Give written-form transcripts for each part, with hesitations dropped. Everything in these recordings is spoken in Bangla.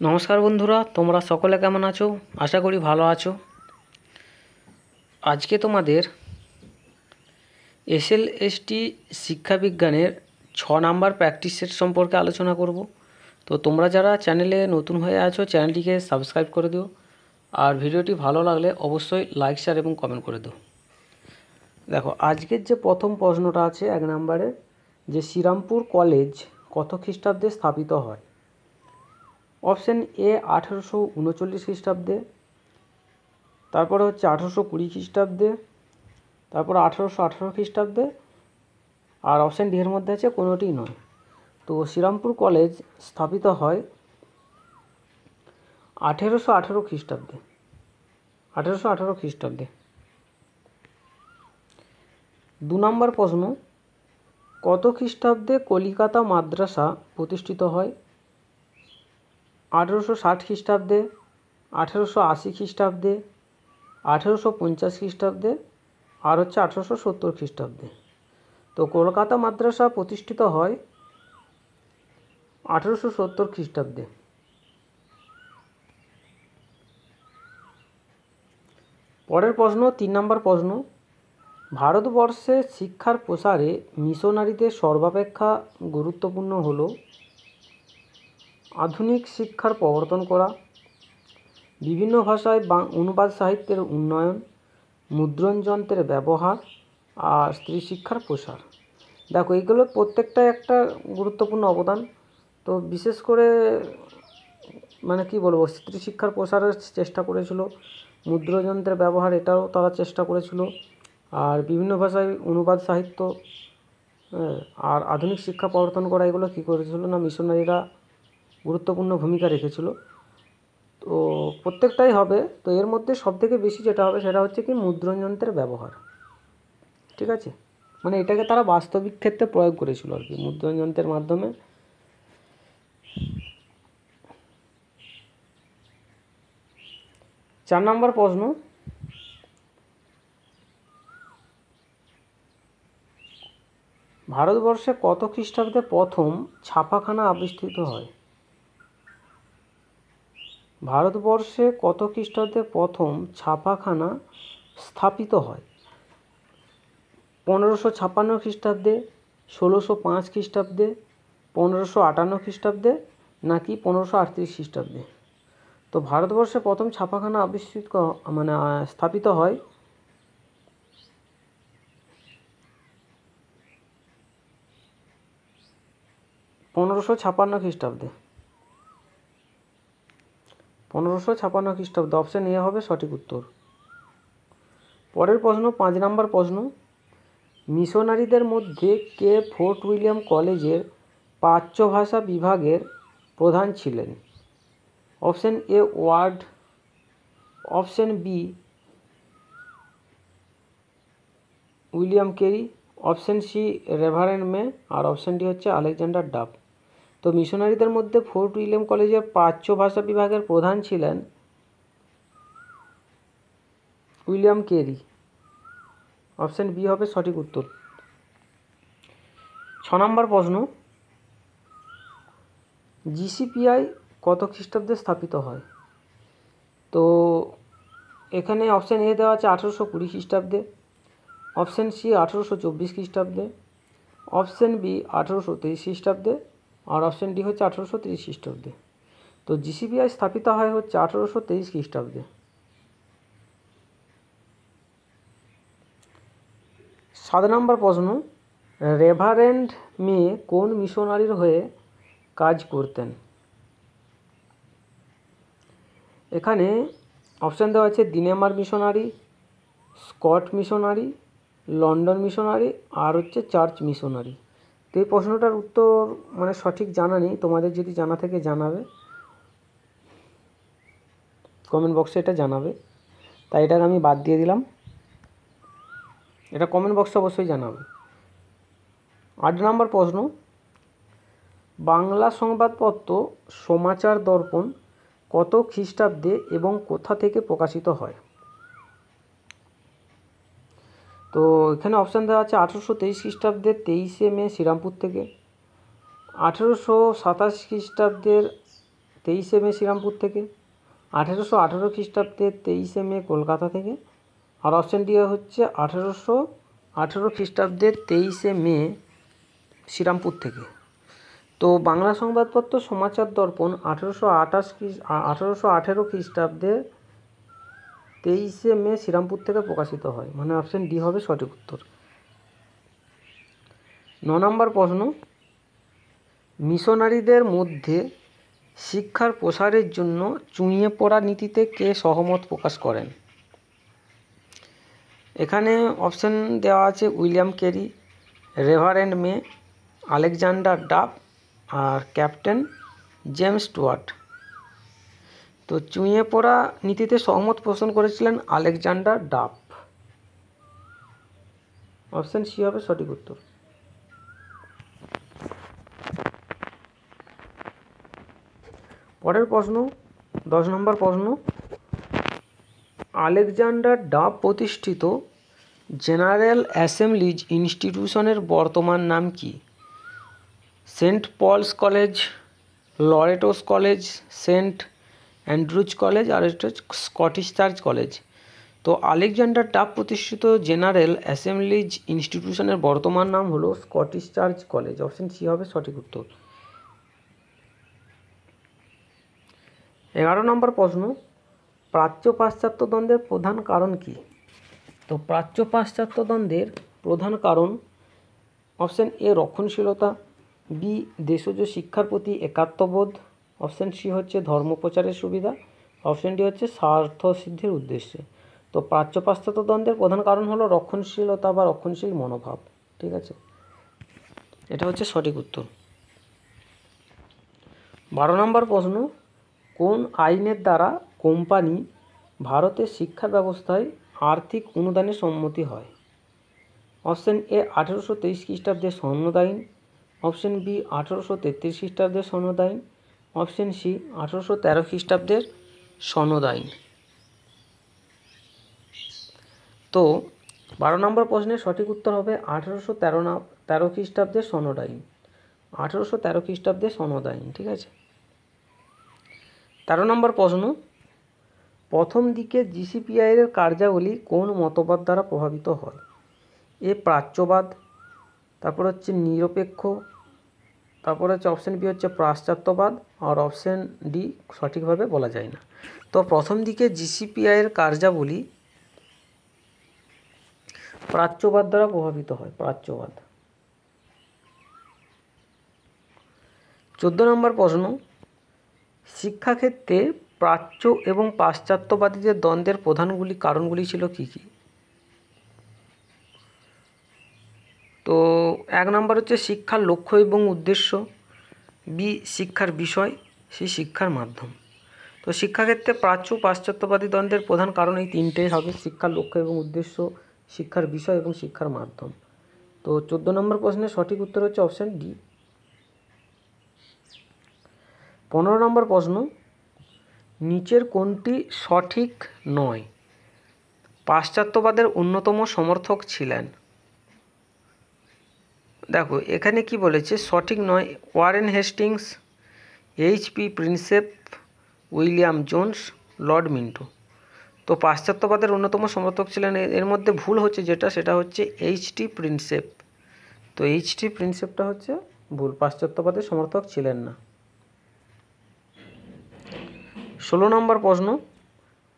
নমস্কার বন্ধুরা, তোমরা সকলে কেমন আছো? আশা করি ভালো আছো। আজকে তোমাদের এসএলএসটি শিক্ষাবিজ্ঞানের 6 নাম্বার প্র্যাকটিস সেট সম্পর্কে আলোচনা করব। তো তোমরা যারা চ্যানেলে নতুন হয়ে আছো চ্যানেলটিকে সাবস্ক্রাইব করে দিও, আর ভিডিওটি ভালো লাগলে অবশ্যই লাইক শেয়ার এবং কমেন্ট করে দিও। দেখো, আজকের যে প্রথম প্রশ্নটা আছে 1 নম্বরে, যে শ্রীরামপুর কলেজ কত খ্রিস্টাব্দে স্থাপিত হয়? অপশান এ 1839 খ্রিস্টাব্দে, তারপরে হচ্ছে 1820 খ্রিস্টাব্দে, তারপরে 1818 খ্রিস্টাব্দে, আর অপশান ডি এর মধ্যে আছে কোনোটিই নয়। তো শ্রীরামপুর কলেজ স্থাপিত হয় 1818 খ্রিস্টাব্দে। 1818 খ্রিস্টাব্দে। 2 নম্বর প্রশ্ন, কত খ্রিস্টাব্দে কলিকাতা মাদ্রাসা প্রতিষ্ঠিত হয়? 1860 খ্রিস্টাব্দে, 1880 খ্রিস্টাব্দে, 1850 খ্রিস্টাব্দে, আর হচ্ছে 1870 খ্রিস্টাব্দে। তো কলকাতা মাদ্রাসা প্রতিষ্ঠিত হয় 1870 খ্রিস্টাব্দে। পরের প্রশ্ন, 3 নম্বর প্রশ্ন, ভারতবর্ষে শিক্ষার প্রসারে মিশনারিদের সর্বাপেক্ষা গুরুত্বপূর্ণ হল আধুনিক শিক্ষার প্রবর্তন করা, বিভিন্ন ভাষায় অনুবাদ সাহিত্যের উন্নয়ন, মুদ্রণ যন্ত্রের ব্যবহার, আর স্ত্রী শিক্ষার প্রসার। দেখো, এইগুলো প্রত্যেকটাই একটা গুরুত্বপূর্ণ অবদান। তো বিশেষ করে মানে কি বলবো, স্ত্রী শিক্ষার প্রসারের চেষ্টা করেছিল, মুদ্রযন্ত্রের ব্যবহার এটাও তারা চেষ্টা করেছিল, আর বিভিন্ন ভাষায় অনুবাদ সাহিত্য, আর আধুনিক শিক্ষা প্রবর্তন করা, এগুলো কী করেছিল না মিশনারিরা গুরুত্বপূর্ণ ভূমিকা রেখেছিল। তো প্রত্যেকটাই হবে। তো এর মধ্যে সবথেকে বেশি যেটা হবে সেটা হচ্ছে কি মুদ্রণ যন্ত্রের ব্যবহার। ঠিক আছে, মানে এটাকে তারা বাস্তবিক ক্ষেত্রে প্রয়োগ করেছিল আর কি, মুদ্রণ যন্ত্রের মাধ্যমে। 4 নম্বর প্রশ্ন, ভারতবর্ষে কত খ্রিস্টাব্দে প্রথম ছাপাখানা আবিষ্কৃত হয়? ভারতবর্ষে কত খ্রিস্টাব্দে প্রথম ছাপাখানা স্থাপিত হয়? 1556 খ্রিস্টাব্দে, 1605 খ্রিস্টাব্দে, 1558 খ্রিস্টাব্দে, নাকি 1538 খ্রিস্টাব্দে? তো ভারতবর্ষে প্রথম ছাপাখানা আবিষ্কৃত মানে স্থাপিত হয় 1556 খ্রিস্টাব্দে। 1556 খ্রিস্টাব্দে, অপশান এ হবে সঠিক উত্তর। পরের প্রশ্ন, 5 নম্বর প্রশ্ন, মিশনারিদের মধ্যে কে ফোর্ট উইলিয়াম কলেজের প্রাচ্য ভাষা বিভাগের প্রধান ছিলেন? Option A Ward, option B William Carey, option C Reverend May, আর অপশান ডি হচ্ছে আলেকজান্ডার ডাফ। তো মিশনারিদের মধ্যে ফোর্ট উইলিয়াম কলেজের প্রাচ্য ভাষা বিভাগের প্রধান ছিলেন উইলিয়াম কেরি। অপশান বি হবে সঠিক উত্তর। 6 নম্বর প্রশ্ন, জিসিপিআই কত খ্রিস্টাব্দে স্থাপিত হয়? তো এখানে অপশান এ দেওয়া আছে 1820 খ্রিস্টাব্দে, অপশান সি 1824 খ্রিস্টাব্দে, অপশান বি 1823 খ্রিস্টাব্দে, আর অপশান ডি হচ্ছে 1830 খ্রিস্টাব্দে। তো জিসিপিআই স্থাপিত হয় হচ্ছে 1823 খ্রিস্টাব্দে। 7 নম্বর প্রশ্ন, রেভারেন্ড মে কোন মিশনারির হয়ে কাজ করতেন? এখানে অপশান দেওয়া আছে দিনেমার missionary, Scot missionary, London missionary, আর হচ্ছে চার্চ মিশনারি। তো এই প্রশ্নটার উত্তর মানে সঠিক জানা নেই, তোমাদের যদি জানা থেকে জানাবে, কমেন্ট বক্সে এটা জানাবে। তাই এটাকে আমি বাদ দিয়ে দিলাম, এটা কমেন্ট বক্সে অবশ্যই জানাবে। 8 নম্বর প্রশ্ন, বাংলা সংবাদপত্র সমাচার দর্পণ কত খ্রিস্টাব্দে এবং কোথা থেকে প্রকাশিত হয়? তো এখানে অপশান দেওয়া আছে 1823 খ্রিস্টাব্দের 23শে মে শ্রীরামপুর থেকে, 1827 খ্রিস্টাব্দের 23শে মে শ্রীরামপুর থেকে, 1818 খ্রিস্টাব্দে 23শে মে কলকাতা থেকে, আর অপশান ডি হচ্ছে 1818 খ্রিস্টাব্দের 23শে মে শ্রীরামপুর থেকে। তো বাংলা সংবাদপত্র সমাচার দর্পণ 1818 খ্রিস্টাব্দে 23শে মে শ্রীরামপুর থেকে প্রকাশিত হয়, মানে অপশান ডি হবে সঠিক উত্তর। 9 নম্বর প্রশ্ন, মিশনারিদের মধ্যে শিক্ষার প্রসারের জন্য চুঁইয়ে পড়া নীতিতে কে সহমত প্রকাশ করেন? এখানে অপশান দেওয়া আছে উইলিয়াম ক্যারি, রেভারেন্ড মে, আলেকজান্ডার ডাফ আর ক্যাপ্টেন জেমস স্টুয়ার্ট। তো চুঁইয়ে পড়া নীতিতে সহমত পোষণ করেছিলেন আলেকজান্ডার ডাফ। অপশান সি হবে সঠিক উত্তর। পরের প্রশ্ন, 10 নম্বর প্রশ্ন, আলেকজান্ডার ডাফ প্রতিষ্ঠিত জেনারেল অ্যাসেম্বলিজ ইনস্টিটিউশনের বর্তমান নাম কি? Saint Paul's college, Loreto's college, Saint Andrew's college আর এটা স্কটিশ চার্চ কলেজ। তো আলেকজান্ডার ডাফ প্রতিষ্ঠিত জেনারেল অ্যাসেম্বলিজ ইনস্টিটিউশনের বর্তমান নাম হলো Scottish church college. Option C হবে সঠিক উত্তর। 11 নম্বর প্রশ্ন, প্রাচ্য পাশ্চাত্য দ্বন্দ্বের প্রধান কারণ কি? তো প্রাচ্য পাশ্চাত্য দ্বন্দ্বের প্রধান কারণ অপশান এ রক্ষণশীলতা, বি দেশজ শিক্ষার প্রতি একাত্মবোধ, অপশান সি হচ্ছে ধর্মপ্রচারের সুবিধা, অপশান ডি হচ্ছে স্বার্থ সিদ্ধির উদ্দেশ্যে। তো প্রাচ্য পাশ্চাত্য দ্বন্দ্বের প্রধান কারণ হলো রক্ষণশীলতা বা রক্ষণশীল মনোভাব। ঠিক আছে, এটা হচ্ছে সঠিক উত্তর। 12 নম্বর প্রশ্ন, কোন আইনের দ্বারা কোম্পানি ভারতের শিক্ষা ব্যবস্থায় আর্থিক অনুদানের সম্মতি হয়? অপশান এ 1823 খ্রিস্টাব্দের সনদ আইন, অপশান বি 1833 খ্রিস্টাব্দের সনদ আইন, অপশান সি 1813 খ্রিস্টাব্দের সনদ আইন। তো 12 নম্বর প্রশ্নের সঠিক উত্তর হবে 1813 খ্রিস্টাব্দের সনদ আইন, 1813 খ্রিস্টাব্দের সনদ আইন। ঠিক আছে। 13 নম্বর প্রশ্ন, প্রথম দিকে জিসিপিআইয়ের কার্যাবলী কোন মতবাদ দ্বারা প্রভাবিত হয়? এ প্রাচ্যবাদ, তারপর হচ্ছে নিরপেক্ষ, তারপর হচ্ছে অপশান বি হচ্ছে পাশ্চাত্যবাদ, আর অপশান ডি সঠিকভাবে বলা যায় না। তো প্রথম দিকে জিসিপিআইয়ের কার্যাবলী প্রাচ্যবাদ দ্বারা প্রভাবিত হয়, প্রাচ্যবাদ। 14 নম্বর প্রশ্ন, শিক্ষাক্ষেত্রে প্রাচ্য এবং পাশ্চাত্যবাদীদের দ্বন্দ্বের প্রধানগুলি কারণগুলি ছিল কী কী? তো 1 নম্বর হচ্ছে শিক্ষার লক্ষ্য এবং উদ্দেশ্য, বি শিক্ষার বিষয়, সি শিক্ষার মাধ্যম। তো শিক্ষাক্ষেত্রে প্রাচ্য পাশ্চাত্যবাদী দ্বন্দ্বের প্রধান কারণ এই তিনটেই হবে, শিক্ষার লক্ষ্য এবং উদ্দেশ্য, শিক্ষার বিষয় এবং শিক্ষার মাধ্যম। তো 14 নম্বর প্রশ্নের সঠিক উত্তর হচ্ছে অপশান ডি। 15 নম্বর প্রশ্ন, নিচের কোনটি সঠিক নয়? পাশ্চাত্যবাদের অন্যতম সমর্থক ছিলেন। দেখো এখানে কি বলেছে সঠিক নয়, Warren Hastings, HP Prinsep, William Jones, Lord Minto. তো পাশ্চাত্যবাদের অন্যতম সমর্থক ছিলেন, এর মধ্যে ভুল হচ্ছে যেটা, সেটা হচ্ছে এইচটি প্রিন্সেপ। তো এইচটি প্রিন্সেপটা হচ্ছে ভুল, পাশ্চাত্যবাদের সমর্থক ছিলেন না। 16 নম্বর প্রশ্ন,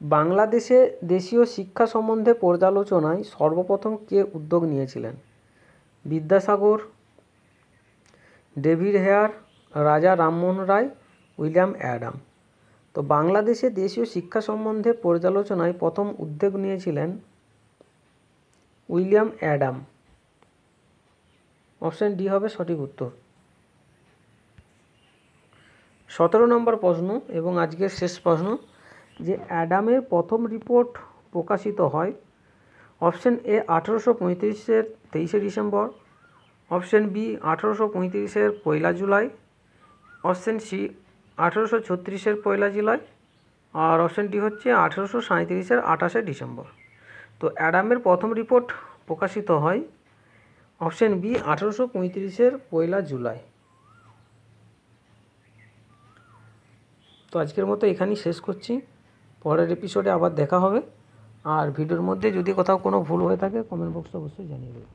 বাংলাদেশে দেশীয় শিক্ষা সম্বন্ধে পর্যালোচনায় সর্বপ্রথম কে উদ্যোগ নিয়েছিলেন? বিদ্যাসাগর, ডেভিড হেয়ার, রাজা রামমোহন রায়, উইলিয়াম অ্যাডাম। তো বাংলাদেশে দেশীয় শিক্ষা সম্বন্ধে পর্যালোচনায় প্রথম উদ্যোগ নিয়েছিলেন উইলিয়াম অ্যাডাম। অপশান ডি হবে সঠিক উত্তর। 17 নম্বর প্রশ্ন এবং আজকের শেষ প্রশ্ন, যে অ্যাডামের প্রথম রিপোর্ট প্রকাশিত হয়। অপশান এ 1835-এর 23শে ডিসেম্বর, অপশান বি 1835-এর 1 জুলাই, অপশান সি 1836-এর 1 জুলাই, আর অপশান ডি হচ্ছে 1837-এর 28শে ডিসেম্বর। তো অ্যাডামের প্রথম রিপোর্ট প্রকাশিত হয় অপশান বি 1835-এর 1 জুলাই। তো আজকের মতো এখানেই শেষ করছি। পরের এপিসোডে আবার দেখা হবে। আর ভিডিওর মধ্যে যদি কোথাও কোনো ভুল হয়ে থাকে কমেন্ট বক্সে অবশ্যই জানিয়ে দেবে।